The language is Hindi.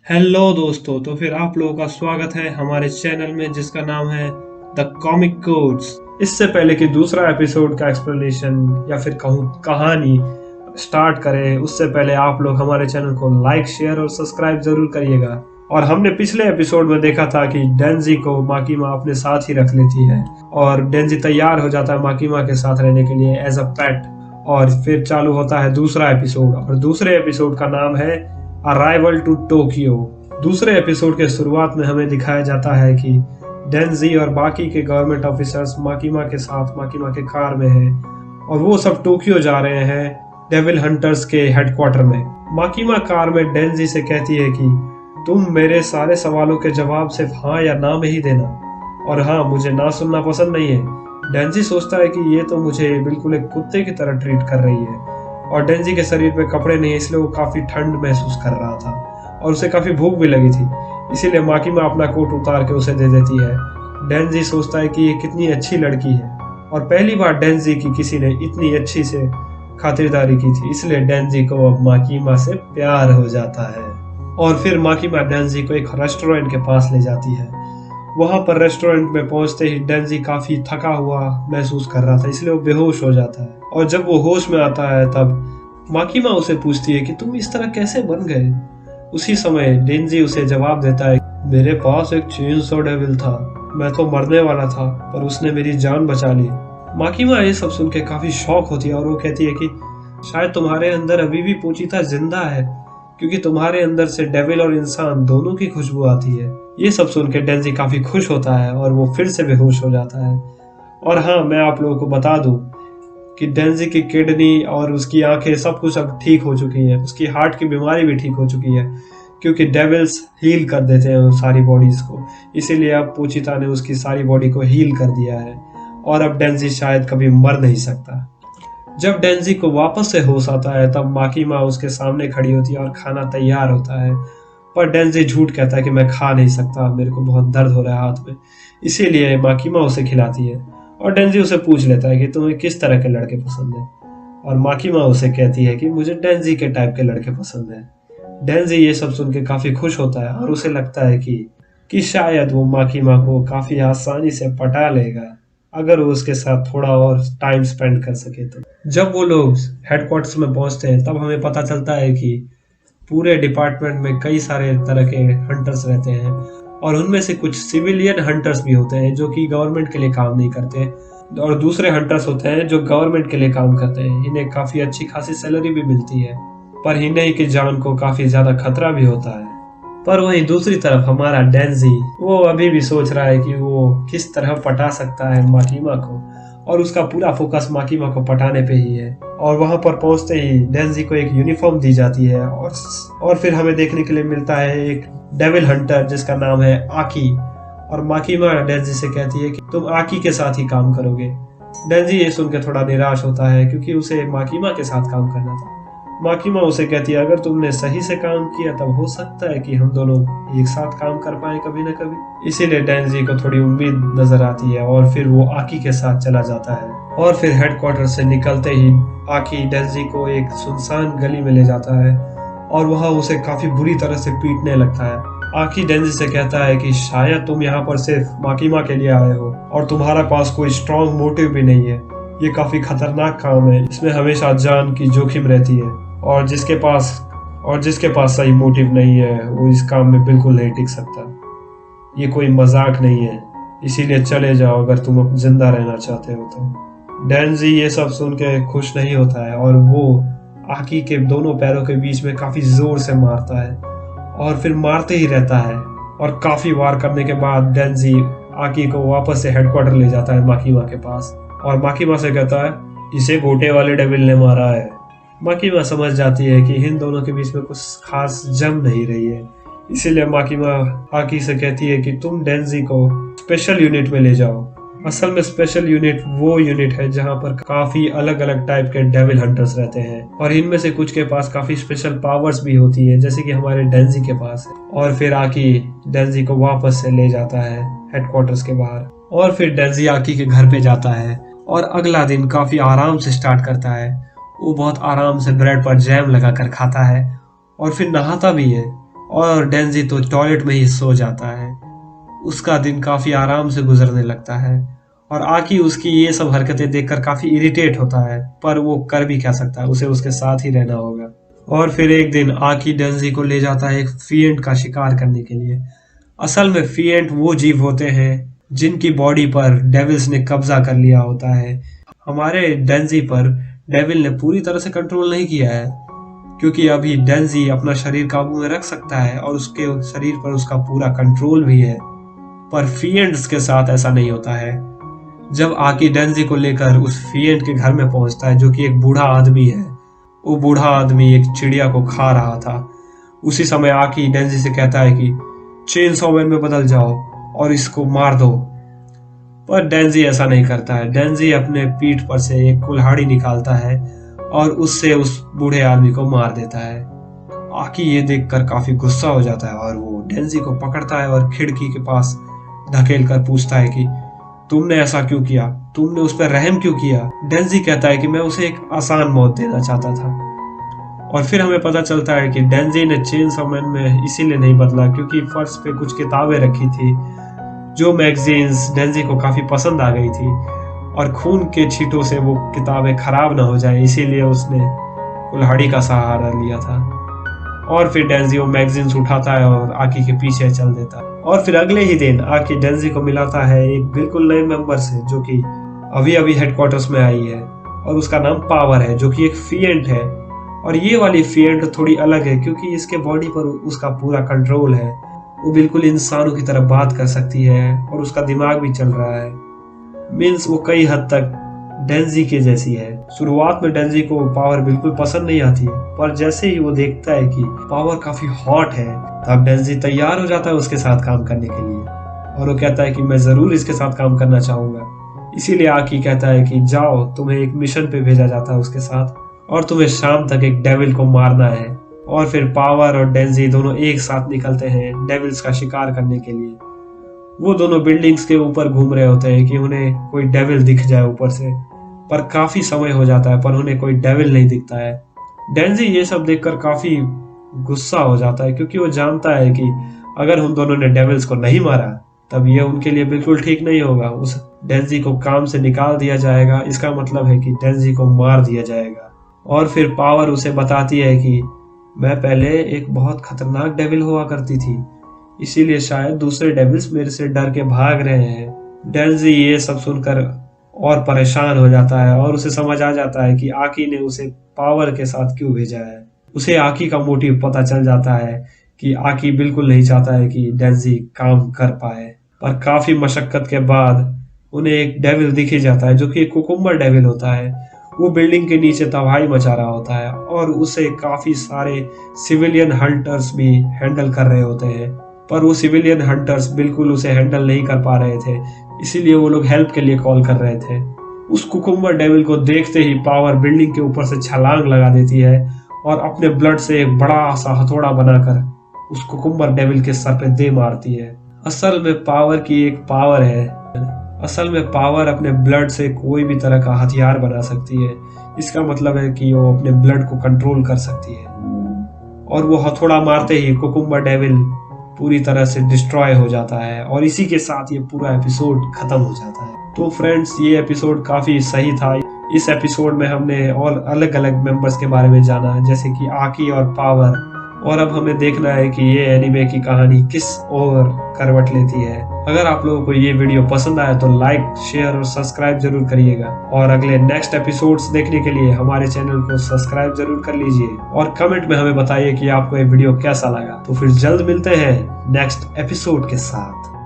हेलो दोस्तों, तो फिर आप लोगों का स्वागत है हमारे चैनल में जिसका नाम है द कॉमिक कोड्स। इससे पहले कि दूसरा एपिसोड का एक्सप्लेनेशन या फिर कहूँ कहानी स्टार्ट करें, उससे पहले आप लोग हमारे चैनल को लाइक, शेयर और सब्सक्राइब जरूर करिएगा। और हमने पिछले एपिसोड में देखा था कि डेंजी को माकीमा अपने साथ ही रख लेती है और डेंजी तैयार हो जाता है माकीमा के साथ रहने के लिए एज अ पेट। और फिर चालू होता है दूसरा एपिसोड, और दूसरे एपिसोड का नाम है अराइवल टू टोक्यो। दूसरे एपिसोड के शुरुआत में हमें दिखाया जाता है कि डेंजी और बाकी के गवर्नमेंट ऑफिसर्स माकीमा के साथ माकीमा के कार में हैं और वो सब टोक्यो जा रहे हैं डेविल हंटर्स के हेडक्वार्टर में। माकीमा कार में डेंजी से कहती है कि तुम मेरे सारे सवालों के जवाब सिर्फ हाँ या ना में ही देना, और हाँ, मुझे ना सुनना पसंद नहीं है। डेंजी सोचता है कि ये तो मुझे बिल्कुल एक कुत्ते की तरह ट्रीट कर रही है, और डेंजी के शरीर पे कपड़े नहीं, इसलिए वो काफी ठंड महसूस कर रहा था और उसे काफी भूख भी लगी थी। इसीलिए माकीमा अपना कोट उतार के उसे दे देती है। डेंजी सोचता है कि ये कितनी अच्छी लड़की है, और पहली बार डेंजी की किसी ने इतनी अच्छी से खातिरदारी की थी, इसलिए डेंजी को अब माकीमा से प्यार हो जाता है। और फिर माकीमा डेंजी को एक रेस्टोरेंट के पास ले जाती है। वहां पर रेस्टोरेंट में पहुंचते ही डेंजी काफी थका हुआ महसूस कर रहा था, इसलिए वो बेहोश हो जाता है। और जब वो होश में आता है तब माकीमा उसे पूछती है कि तुम इस तरह कैसे बन गए। उसी समय डेंजी उसे जवाब देता है, मेरे पास एक चेनसॉ डेविल था, मैं तो मरने वाला था पर उसने मेरी जान बचा ली। माकीमा ये सब सुन के काफी शॉक होती है और वो कहती है कि शायद तुम्हारे अंदर अभी भी पोचीता जिंदा है, क्योंकि तुम्हारे अंदर से डेविल और इंसान दोनों की खुशबू आती है। ये सब सुन के डेंजी काफी खुश होता है और वो फिर से बेहोश हो जाता है। और हाँ, मैं आप लोगों को बता दूं कि डेंजी की किडनी और उसकी आंखें सब कुछ अब ठीक हो चुकी हैं। उसकी हार्ट की बीमारी भी ठीक हो चुकी है, क्योंकि डेविल्स हील कर देते हैं सारी बॉडीज को। इसीलिए अब पोचिता ने उसकी सारी बॉडी को हील कर दिया है और अब डेंजी शायद कभी मर नहीं सकता। जब डेंजी को वापस से होश आता है तब माकीमा उसके सामने खड़ी होती है और खाना तैयार होता है, पर डेंजी झूठ कहता है कि मैं खा नहीं सकता, मेरे को बहुत दर्द हो रहा है हाथ में। इसीलिए माकीमा उसे खिलाती है और डेंजी उसे पूछ लेता है कि तुम्हें किस तरह के लड़के पसंद है, और माकीमा उसे कहती है कि मुझे डेंजी के टाइप के लड़के पसंद है। डेंजी ये सब सुन के काफी खुश होता है और उसे लगता है कि शायद वो माकीमा को काफी आसानी से पटा लेगा अगर वो उसके साथ थोड़ा और टाइम स्पेंड कर सके तो। जब वो लोग हेडक्वार्टर्स में पहुंचते हैं तब हमें पता चलता है कि पूरे डिपार्टमेंट में कई सारे तरह के हंटर्स रहते हैं, और उनमें से कुछ सिविलियन हंटर्स भी होते हैं जो कि गवर्नमेंट के लिए काम नहीं करते, और दूसरे हंटर्स होते हैं जो गवर्नमेंट के लिए काम करते हैं। इन्हें काफी अच्छी खासी सैलरी भी मिलती है, पर इन्हें की जान को काफी ज्यादा खतरा भी होता है। पर वहीं दूसरी तरफ हमारा डेंजी, वो अभी भी सोच रहा है कि वो किस तरह पटा सकता है माकीमा को, और उसका पूरा फोकस माकीमा को पटाने पे ही है। और वहां पर पहुंचते ही डेंजी को एक यूनिफॉर्म दी जाती है और फिर हमें देखने के लिए मिलता है एक डेविल हंटर जिसका नाम है आकी। और माकीमा डेंजी से कहती है कि तुम आकी के साथ ही काम करोगे। डेंजी ये सुन के थोड़ा निराश होता है क्योंकि उसे माकीमा के साथ काम करना था। माकीमा उसे कहती है, अगर तुमने सही से काम किया तब हो सकता है कि हम दोनों एक साथ काम कर पाए कभी न कभी। इसीलिए डेंजी को थोड़ी उम्मीद नजर आती है और फिर वो आकी के साथ चला जाता है। और फिर हेडक्वार्टर से निकलते ही आकी डेंजी को एक सुनसान गली में ले जाता है और वहां उसे काफी बुरी तरह से पीटने लगता है। आकी डेंजी से कहता है कि शायद तुम यहाँ पर सिर्फ माकीमा के लिए आए हो और तुम्हारा पास कोई स्ट्रॉन्ग मोटिव भी नहीं है। ये काफी खतरनाक काम है, इसमें हमेशा जान की जोखिम रहती है, और जिसके पास सही मोटिव नहीं है वो इस काम में बिल्कुल नहीं टिक सकता। ये कोई मजाक नहीं है, इसीलिए चले जाओ अगर तुम जिंदा रहना चाहते हो तो। डेंजी ये सब सुन के खुश नहीं होता है और वो आकी के दोनों पैरों के बीच में काफी जोर से मारता है और फिर मारते ही रहता है। और काफी वार करने के बाद डेंजी आकी को वापस से हेडक्वार्टर ले जाता है माकीमा के पास, और माकीमा से कहता है, इसे गोटे वाले डेविल ने मारा है। माकीमा समझ जाती है कि इन दोनों के बीच में कुछ खास जम नहीं रही है, इसीलिए माकीमा आकी से कहती है कि तुम डेंजी को स्पेशल यूनिट में ले जाओ। असल में स्पेशल यूनिट वो यूनिट है जहां पर काफी अलग अलग टाइप के डेविल हंटर्स रहते हैं, और इनमें से कुछ के पास काफी स्पेशल पावर्स भी होती है, जैसे कि हमारे डेंजी के पास है। और फिर आकी डेंजी को वापस से ले जाता है हेडक्वार्टर्स के बाहर, और फिर डेंजी आकी के घर पे जाता है और अगला दिन काफी आराम से स्टार्ट करता है। वो बहुत आराम से ब्रेड पर जैम लगाकर खाता है और फिर नहाता भी है। और डेंजी तो टॉयलेट में ही सो जाता है। उसका दिन काफी आराम से गुजरने लगता है और आकी उसकी ये सब हरकतें देखकर काफी इरिटेट होता है, पर वो कर भी क्या सकता है, उसे उसके साथ ही रहना होगा। और फिर एक दिन आकी डेंजी को ले जाता है एक फिएंट का शिकार करने के लिए। असल में फिएंट वो जीव होते हैं जिनकी बॉडी पर डेविल्स ने कब्जा कर लिया होता है। हमारे डेंजी पर डेविल ने पूरी तरह से कंट्रोल नहीं किया है, क्योंकि अभी डेंजी अपना शरीर काबू में रख सकता है और उसके शरीर पर उसका पूरा कंट्रोल भी है। पर फिएंट्स के साथ ऐसा नहीं होता है। जब आकी डेंजी को लेकर उस फिएंट के घर में पहुंचता है, जो कि एक बूढ़ा आदमी है, वो बूढ़ा आदमी एक चिड़िया को खा रहा था। उसी समय आकी डेंजी से कहता है कि चेनसॉ मैन में बदल जाओ और इसको मार दो। पर डेंजी ऐसा नहीं करता है। डेंजी अपने पीठ पर से एक कुल्हाड़ी निकालता है और उससे उस बूढ़े आदमी को मार देता है। आकी ये देखकर काफी गुस्सा हो जाता है और वो डेंजी को पकड़ता है और खिड़की के पास धकेल कर पूछता है कि तुमने ऐसा क्यों किया, तुमने उस पर रहम क्यों किया। डेंजी कहता है कि मैं उसे एक आसान मौत देना चाहता था। और फिर हमें पता चलता है कि डेंजी ने चेनसॉ मैन में इसीलिए नहीं बदला क्योंकि फर्श पे कुछ किताबें रखी थी, जो मैगजीन्स डेंजी को काफी पसंद आ गई थी और खून के छींटों से वो किताबें खराब ना हो जाए, इसीलिए उसने कुल्हाड़ी का सहारा लिया था। और फिर डेंजी वो मैगजीन्स उठाता है और आकी के पीछे चल देता है। और फिर अगले ही दिन आकी डेंजी को मिलाता है एक बिल्कुल नए मेंबर से, जो कि अभी अभी हेडक्वार्टर्स में आई है और उसका नाम पावर है, जो कि एक फिएंट है। और ये वाली फिएंट थोड़ी अलग है क्योंकि इसके बॉडी पर उसका पूरा कंट्रोल है। वो बिल्कुल इंसानों की तरह बात कर सकती है और उसका दिमाग भी चल रहा है। मीन्स वो कई हद तक डेंजी के जैसी है। शुरुआत में डेंजी को पावर बिल्कुल पसंद नहीं आती है, पर जैसे ही वो देखता है कि पावर काफी हॉट है, तब डेंजी तैयार हो जाता है उसके साथ काम करने के लिए। और वो कहता है कि मैं जरूर इसके साथ काम करना चाहूंगा। इसीलिए आकी कहता है कि जाओ, तुम्हें एक मिशन पे भेजा जाता है उसके साथ और तुम्हें शाम तक एक डेविल को मारना है। और फिर पावर और डेंजी दोनों एक साथ निकलते हैं डेविल्स का शिकार करने के लिए। वो दोनों बिल्डिंग्स के ऊपर घूम रहे होते हैं कि उन्हें कोई डेविल दिख जाए ऊपर से, पर काफी समय हो जाता है पर उन्हें कोई डेविल नहीं दिखता है। डेंजी ये सब देखकर काफी गुस्सा हो जाता है क्योंकि वो जानता है कि अगर उन दोनों ने डेविल्स को नहीं मारा तब ये उनके लिए बिल्कुल ठीक नहीं होगा। उस डेंजी को काम से निकाल दिया जाएगा, इसका मतलब है कि डेंजी को मार दिया जाएगा। और फिर पावर उसे बताती है कि मैं पहले एक बहुत खतरनाक डेविल हुआ करती थी, इसीलिए शायद दूसरे डेविल्स मेरे से डर के भाग रहे हैं। डेंजी ये सब सुनकर और परेशान हो जाता है और उसे समझ आ जाता है कि आकी ने उसे पावर के साथ क्यों भेजा है। उसे आकी का मोटिव पता चल जाता है कि आकी बिल्कुल नहीं चाहता है कि डेंजी काम कर पाए। पर काफी मशक्कत के बाद उन्हें एक डेविल दिख ही जाता है, जो कि एक कुकुम्बर डेविल होता है। वो बिल्डिंग के नीचे तबाही मचा रहा होता है और उसे काफी सारे सिविलियन हंटर्स भी हैंडल कर रहे होते हैं, पर वो सिविलियन हंटर्स बिल्कुल उसे हैंडल नहीं कर पा रहे थे, इसीलिए वो लोग हेल्प के लिए कॉल कर रहे थे। उस कुकुम्बर डेविल को देखते ही पावर बिल्डिंग के ऊपर से छलांग लगा देती है और अपने ब्लड से एक बड़ा सा हथौड़ा बनाकर उस कुकुम्बर डेविल के सर पे दे मारती है। असल में पावर की एक पावर है, असल में पावर अपने ब्लड से कोई भी तरह का हथियार बना सकती है। इसका मतलब है कि वो अपने ब्लड को कंट्रोल कर सकती है। और वो हथौड़ा मारते ही कुकुम्बर डेविल पूरी तरह से डिस्ट्रॉय हो जाता है और इसी के साथ ये पूरा एपिसोड खत्म हो जाता है। तो फ्रेंड्स, ये एपिसोड काफी सही था। इस एपिसोड में हमने और अलग अलग मेंबर्स के बारे में जाना, जैसे कि आकी और पावर। और अब हमें देखना है कि ये एनिमे की कहानी किस ओर करवट लेती है। अगर आप लोगों को ये वीडियो पसंद आया तो लाइक, शेयर और सब्सक्राइब जरूर करिएगा। और अगले नेक्स्ट एपिसोड्स देखने के लिए हमारे चैनल को सब्सक्राइब जरूर कर लीजिए और कमेंट में हमें बताइए कि आपको ये वीडियो कैसा लगा। तो फिर जल्द मिलते हैं नेक्स्ट एपिसोड के साथ।